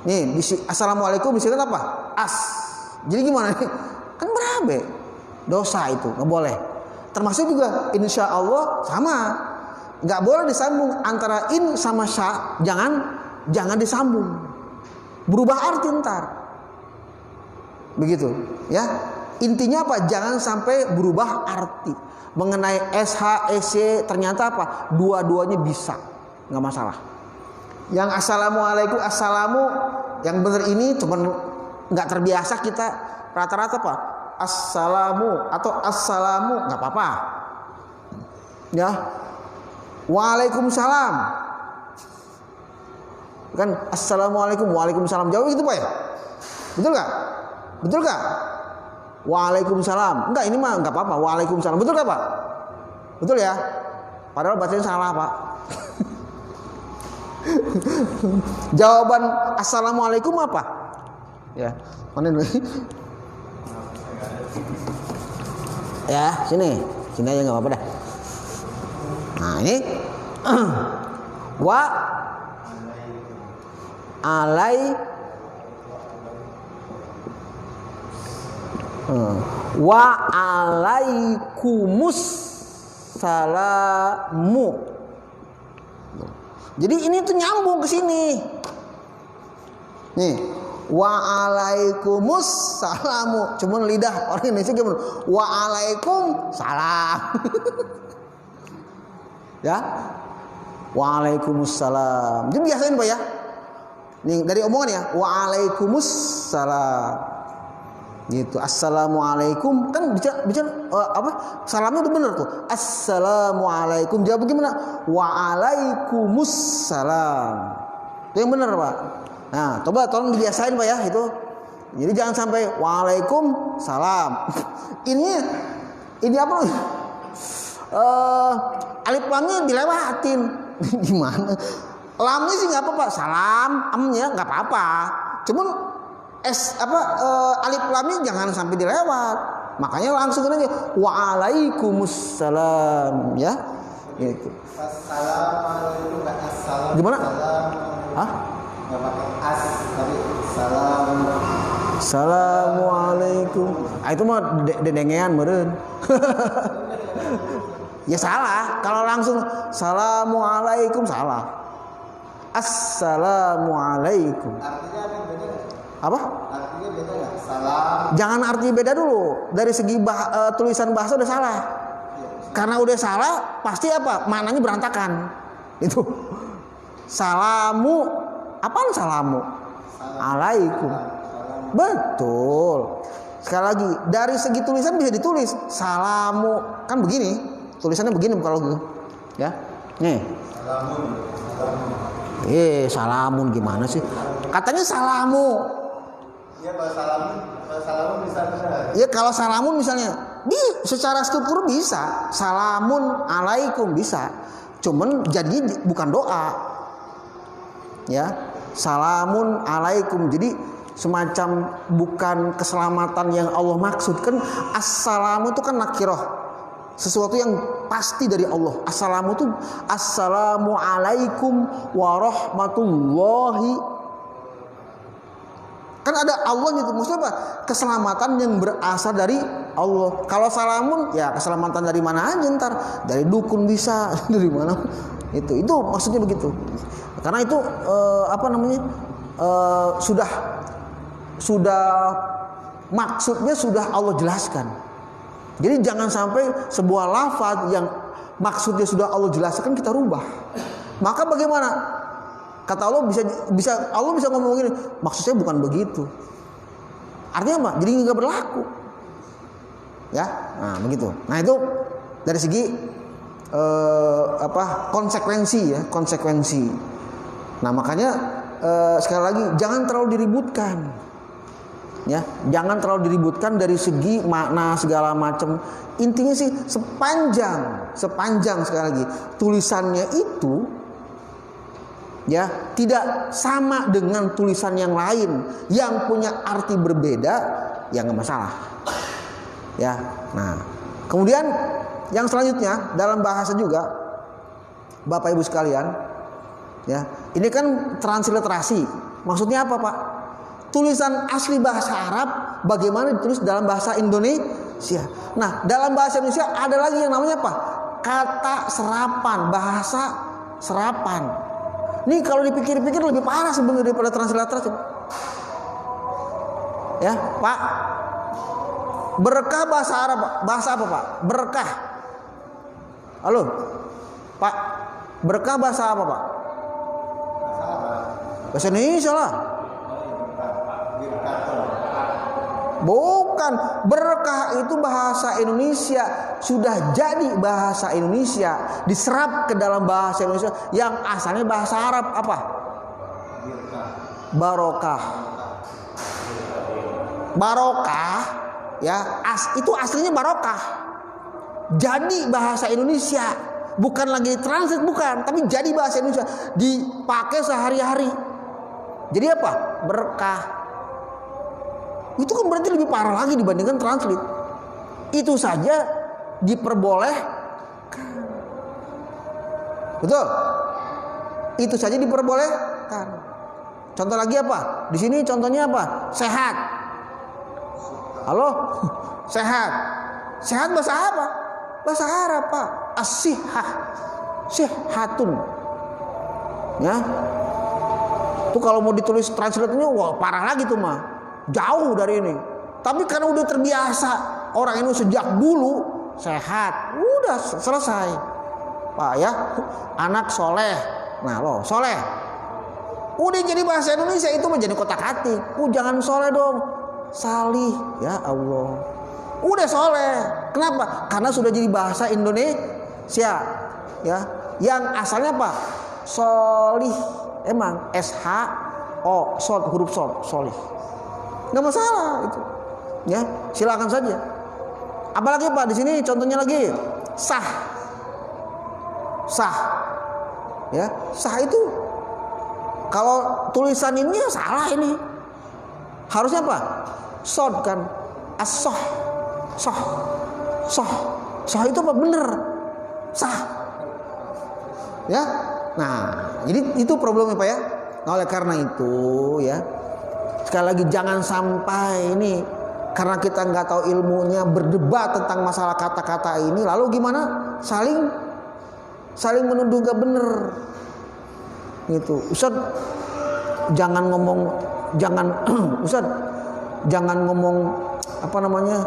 Nih, assalamualaikum bisikan apa? As. Jadi gimana nih? Kan berabe, dosa itu nggak boleh. Termasuk juga insya Allah sama. Nggak boleh disambung antara in sama sya, jangan disambung, berubah arti ntar, begitu ya. Intinya apa? Jangan sampai berubah arti. Mengenai sh, sc ternyata apa? Dua-duanya bisa, nggak masalah. Yang assalamualaikum, assalamu yang benar ini cuman nggak terbiasa kita, rata-rata apa? Assalamu atau assalamu nggak apa-apa, ya. Waalaikumsalam. Kan assalamualaikum, waalaikumsalam. Jawab gitu Pak ya? Betul gak? Betul gak? Waalaikumsalam. Enggak, ini mah enggak apa-apa. Waalaikumsalam. Betul gak Pak? Betul ya? Padahal bacanya salah Pak. Jawaban assalamualaikum apa? Ya, mana dulu? Ya, sini aja nggak apa-apa dah. Nah ini wa alaikumus salamu. Jadi ini tuh nyambung ke sini. Nih, wa alaikumus salamu. Cuman lidah orang Indonesia gimana? Wa alaikum salam. Ya, waalaikumsalam. Jadi biasain Pak ya. Nih dari omongan ya, waalaikumsalam. Gitu. Assalamualaikum kan bicara apa? Salamnya udah bener tuh. Assalamualaikum. Jawab bagaimana? Waalaikumsalam. Itu yang bener Pak. Nah, coba tolong dibiasain Pak ya itu. Jadi jangan sampai waalaikumsalam. Ini apa? Alif lamnya dilewatin. Gimana? Lamnya sih nggak apa-apa, salam, amnya nggak apa-apa. Cuman alif lamnya jangan sampai dilewat. Makanya langsung aja waalaikumsalam, ya. Gitu. Assalamualaikum nggak assalam. Gimana? Hah? Nggak pakai as, tapi salam. Assalamualaikum. Itu mah dengengan meureun. Ya salah, kalau langsung assalamualaikum salah. Assalamualaikum. Artinya beda nggak? Apa? Artinya beda nggak? Salam. Jangan artinya beda dulu. Dari segi tulisan bahasa udah salah. Karena udah salah, pasti apa? Maknanya berantakan. Itu. Salamu. Apaan salamu? Alaikum. Betul. Sekali lagi, dari segi tulisan bisa ditulis salamu. Kan begini. Tulisannya begini kalau gitu. Ya. Nih. Salamun gimana sih? Katanya salamu. Iya, kalau salamun bisa. Ya kalau salamun misalnya, secara struktur bisa. Salamun alaikum bisa. Cuman jadi bukan doa. Ya. Salamun alaikum. Jadi semacam bukan keselamatan yang Allah maksudkan. Assalamu itu kan nakirah. Sesuatu yang pasti dari Allah. Assalamu itu assalamualaikum warahmatullahi. Kan ada Allah gitu. Maksudnya apa? Keselamatan yang berasal dari Allah. Kalau salamun ya keselamatan dari mana aja ntar. Dari dukun bisa, dari mana. Itu maksudnya begitu. Karena itu sudah maksudnya sudah Allah jelaskan. Jadi jangan sampai sebuah lafaz yang maksudnya sudah Allah jelaskan kita rubah. Maka bagaimana? Kata Allah Allah bisa ngomong gini, maksud saya bukan begitu. Artinya apa? Jadi nggak berlaku. Ya, nah begitu. Nah itu dari segi konsekuensi. Nah makanya sekali lagi jangan terlalu diributkan. Ya, jangan terlalu diributkan dari segi makna segala macam. Intinya sih sepanjang sekali lagi tulisannya itu ya tidak sama dengan tulisan yang lain yang punya arti berbeda, ya nggak masalah. Ya, nah kemudian yang selanjutnya dalam bahasa juga, Bapak Ibu sekalian, ya ini kan transliterasi. Maksudnya apa Pak? Tulisan asli bahasa Arab bagaimana ditulis dalam bahasa Indonesia. Nah dalam bahasa Indonesia ada lagi yang namanya apa? Kata serapan, bahasa serapan. Ini kalau dipikir-pikir lebih parah sebenarnya daripada transliterasi. Ya Pak, berkah bahasa Arab, bahasa apa Pak? Berkah. Halo Pak, berkah bahasa apa Pak? Bahasa Indonesia lah. Bukan, berkah itu bahasa Indonesia, sudah jadi bahasa Indonesia, diserap ke dalam bahasa Indonesia yang asalnya bahasa Arab apa? Barokah. Barokah ya, itu aslinya barokah. Jadi bahasa Indonesia, bukan lagi translate, bukan, tapi jadi bahasa Indonesia, dipakai sehari-hari. Jadi apa? Berkah. Itu kan berarti lebih parah lagi dibandingkan translate. Itu saja diperbolehkan. Betul? Itu saja diperbolehkan. Contoh lagi apa? Di sini contohnya apa? Sehat. Halo? Sehat. Sehat bahasa apa? Bahasa Arab Pak. As-sihah. Sihatun. Ya. Tuh kalau mau ditulis translate-nya wah parah lagi tuh mah. Jauh dari ini. Tapi karena udah terbiasa orang ini sejak dulu sehat, udah selesai Pak ya. Anak soleh, nah lo soleh udah jadi bahasa Indonesia, itu menjadi kotak-atik. Jangan soleh dong, salih ya Allah. Udah soleh, kenapa? Karena sudah jadi bahasa Indonesia ya. Yang asalnya apa? Solih, emang SHO, huruf solih. Nggak masalah itu, ya silakan saja. Apalagi Pak di sini contohnya lagi sah, ya sah itu kalau tulisan ini ya salah ini, harusnya apa? Sod kan, as-soh, soh itu apa? Bener, sah, ya. Nah jadi itu problemnya Pak ya. Nah oleh karena itu ya. Sekali lagi jangan sampai ini karena kita nggak tahu ilmunya berdebat tentang masalah kata-kata ini, lalu gimana? Saling menuduh gak bener. Gitu. Ustaz jangan ngomong Ustaz jangan ngomong apa namanya?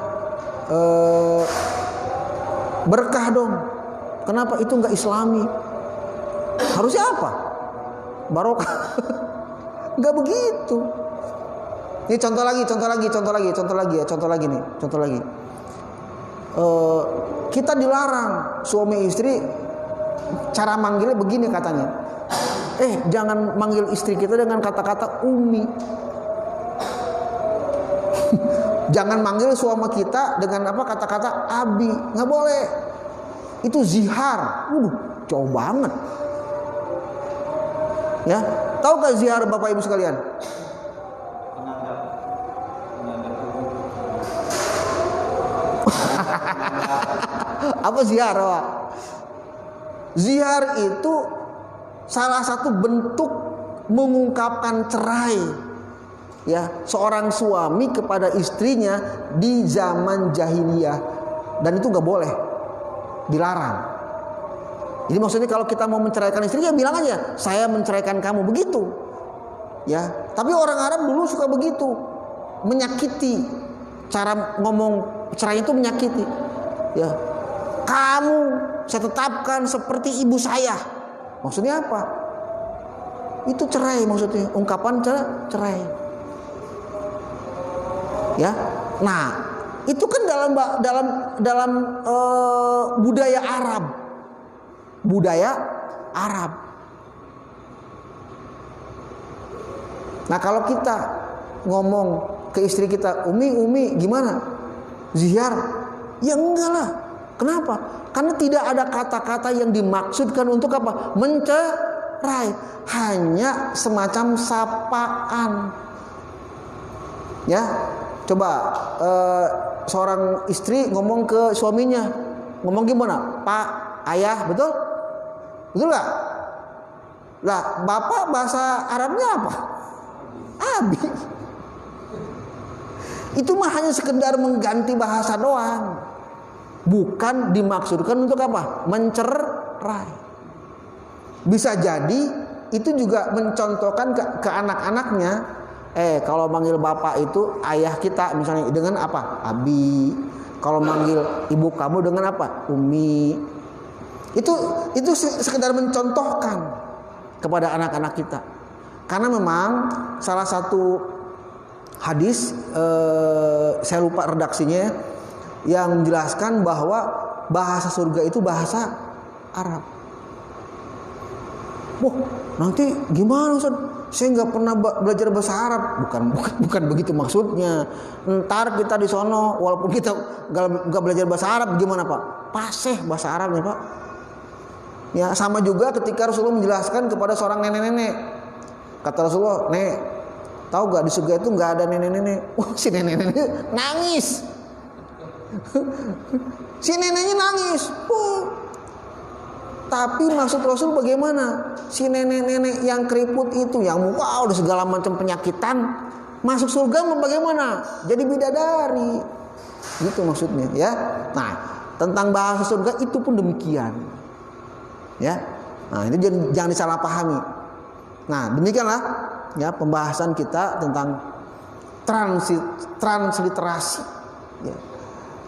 Berkah dong. Kenapa itu nggak Islami? Harusnya apa? Barokah. Nggak begitu. Ini contoh lagi nih. Kita dilarang suami istri cara manggilnya begini katanya. Jangan manggil istri kita dengan kata-kata umi. Jangan manggil suami kita dengan apa kata-kata abi. Nggak boleh. Itu zihar. Jauh banget. Ya, tahu gak zihar Bapak Ibu sekalian? Apa zihar Pak? Zihar itu salah satu bentuk mengungkapkan cerai ya seorang suami kepada istrinya di zaman jahiliyah, dan itu nggak boleh, dilarang. Jadi maksudnya kalau kita mau menceraikan istri ya bilang aja saya menceraikan kamu, begitu ya. Tapi orang Arab dulu suka begitu, menyakiti, cara ngomong cerai itu menyakiti ya. Kamu saya tetapkan seperti ibu saya. Maksudnya apa? Itu cerai maksudnya, ungkapan cerai. Ya. Nah, itu kan dalam budaya Arab. Budaya Arab. Nah, kalau kita ngomong ke istri kita, Umi gimana? Zihar? Ya enggak lah. Kenapa? Karena tidak ada kata-kata yang dimaksudkan untuk apa? Mencerai. Hanya semacam sapaan. Ya, coba seorang istri ngomong ke suaminya, ngomong gimana? Pak, ayah, betul? Betul nggak? Lah, bapak bahasa Arabnya apa? Abi. Itu mah hanya sekedar mengganti bahasa doang. Bukan dimaksudkan untuk apa? Mencerai. Bisa jadi itu juga mencontohkan ke anak-anaknya. Kalau manggil bapak itu ayah kita misalnya dengan apa? Abi. Kalau manggil ibu kamu dengan apa? Umi. Itu sekedar mencontohkan kepada anak-anak kita. Karena memang salah satu hadis, saya lupa redaksinya, yang menjelaskan bahwa bahasa surga itu bahasa Arab. Wah, nanti gimana Ustaz? Saya nggak pernah belajar bahasa Arab. Bukan begitu maksudnya. Ntar kita di sono, walaupun kita nggak belajar bahasa Arab, gimana Pak? Fasih bahasa Arabnya Pak. Ya, sama juga ketika Rasulullah menjelaskan kepada seorang nenek-nenek. Kata Rasulullah, "Nek, tahu gak di surga itu nggak ada nenek-nenek?" Wah, si nenek-nenek nangis. Si neneknya nangis. Tapi maksud Rasul bagaimana? Si nenek-nenek yang keriput itu, yang muka udah segala macam penyakitan, masuk surga bagaimana? Jadi bidadari. Gitu maksudnya, ya. Nah, tentang bahasa surga itu pun demikian. Ya. Nah, itu jangan disalahpahami. Nah, demikianlah ya pembahasan kita tentang transliterasi. Ya.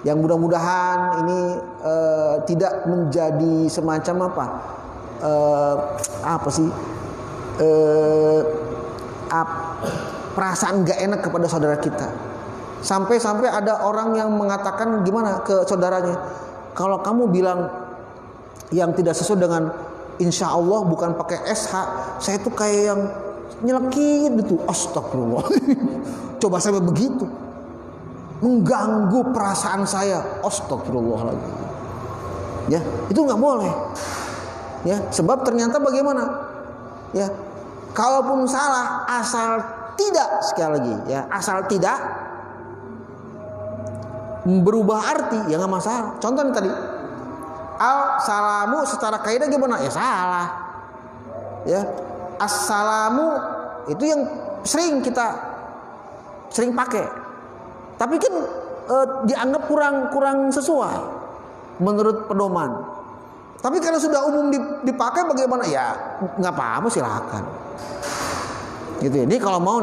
Yang mudah-mudahan ini tidak menjadi semacam perasaan gak enak kepada saudara kita. Sampai ada orang yang mengatakan gimana ke saudaranya, kalau kamu bilang yang tidak sesuai dengan insya Allah bukan pakai SH, saya tuh kayak yang nyelekit gitu. Astagfirullah. Coba saya begitu, mengganggu perasaan saya. Astagfirullahaladzim. Ya, itu nggak boleh. Ya, sebab ternyata bagaimana? Ya, kalaupun salah, asal tidak, sekali lagi, ya, asal tidak berubah arti, ya nggak masalah. Contohnya tadi, salamu secara kaidah gimana? Ya salah. Ya, assalamu itu yang kita sering pakai. Tapi kan dianggap kurang sesuai menurut pedoman. Tapi kalau sudah umum dipakai bagaimana? Ya nggak apa-apa, silakan. Gitu ya. Ini kalau mau.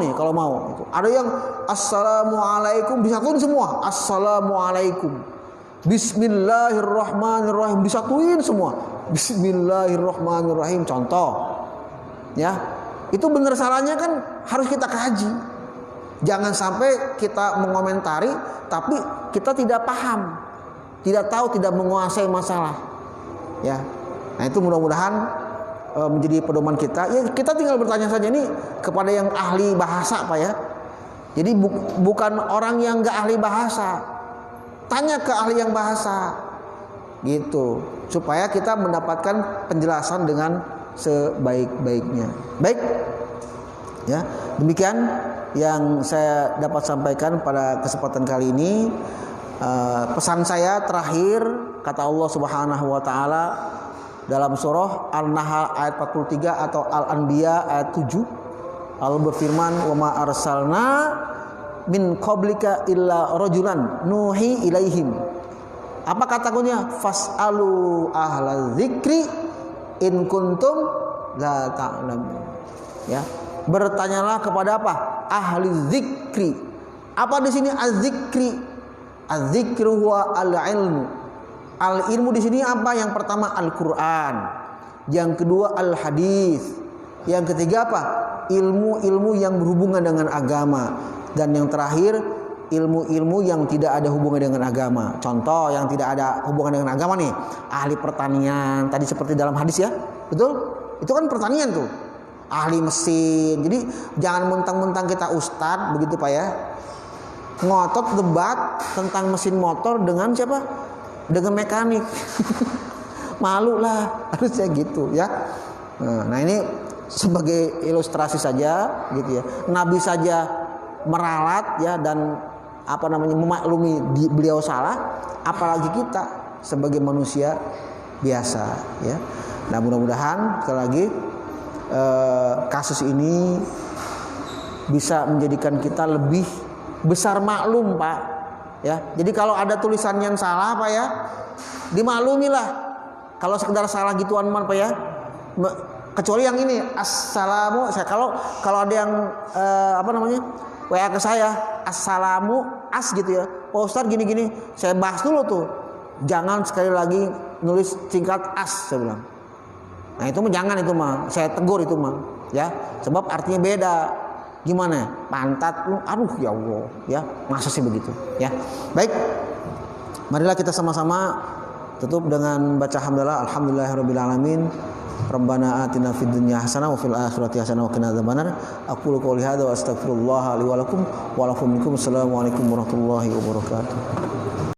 Gitu. Ada yang assalamualaikum disatuin semua. Assalamualaikum. Bismillahirrahmanirrahim disatuin semua. Bismillahirrahmanirrahim. Contoh. Ya. Itu benar salahnya kan harus kita kaji. Jangan sampai kita mengomentari tapi kita tidak paham, tidak tahu, tidak menguasai masalah. Ya. Nah, itu mudah-mudahan menjadi pedoman kita. Ya, kita tinggal bertanya saja ini kepada yang ahli bahasa, Pak ya. Jadi bukan orang yang enggak ahli bahasa. Tanya ke ahli yang bahasa. Gitu. Supaya kita mendapatkan penjelasan dengan sebaik-baiknya. Baik. Ya, demikian yang saya dapat sampaikan pada kesempatan kali ini. Pesan saya terakhir, kata Allah Subhanahu wa taala dalam surah An-Nahl ayat 43 atau Al-Anbiya ayat 7, Allah berfirman, "Wa ma arsalna min qablika illa rajulan nuhi ilaihim." Apa katakunya? Fas'alu ahla dzikri in kuntum la ta'lamun. Ya. Bertanyalah kepada apa? Ahli zikri. Apa di sini az-zikri? Az-zikru huwa al-ilmu. Al-ilmu di sini apa? Yang pertama Al-Qur'an. Yang kedua al-hadis. Yang ketiga apa? Ilmu-ilmu yang berhubungan dengan agama. Dan yang terakhir ilmu-ilmu yang tidak ada hubungan dengan agama. Contoh yang tidak ada hubungan dengan agama nih, ahli pertanian. Tadi seperti dalam hadis ya, betul? Itu kan pertanian tuh. Ahli mesin. Jadi jangan mentang-mentang kita ustadz begitu Pak ya, ngotot debat tentang mesin motor dengan siapa? Dengan mekanik. Malu lah, harusnya gitu ya. Nah ini sebagai ilustrasi saja gitu ya. Nabi saja meralat ya dan memaklumi beliau salah, apalagi kita sebagai manusia biasa ya. Nah mudah-mudahan sekali lagi kasus ini bisa menjadikan kita lebih besar maklum Pak ya. Jadi kalau ada tulisan yang salah Pak ya, dimaklumilah. Kalau sekedar salah gituan man Pak ya, kecuali yang ini assalamu, kalau ada yang WA ke saya assalamu as gitu ya, Pak Ustadz gini-gini, saya bahas dulu tuh, jangan sekali lagi nulis singkat as, saya bilang. Nah itu mah jangan, itu mah saya tegur itu mah ya, sebab artinya beda. Gimana pantat lu, aduh ya Allah ya, masa sih begitu ya. Baik, marilah kita sama-sama tutup dengan baca hamdalah, alhamdulillahirabbil alamin. Rabbana atina fid dunya hasanah wa fil akhirati hasanah wa qina adzabannar. Aqulu qouli hadza wa astaghfirullah li wa lakum wa lakum minkum. Assalamualaikum warahmatullahi wabarakatuh.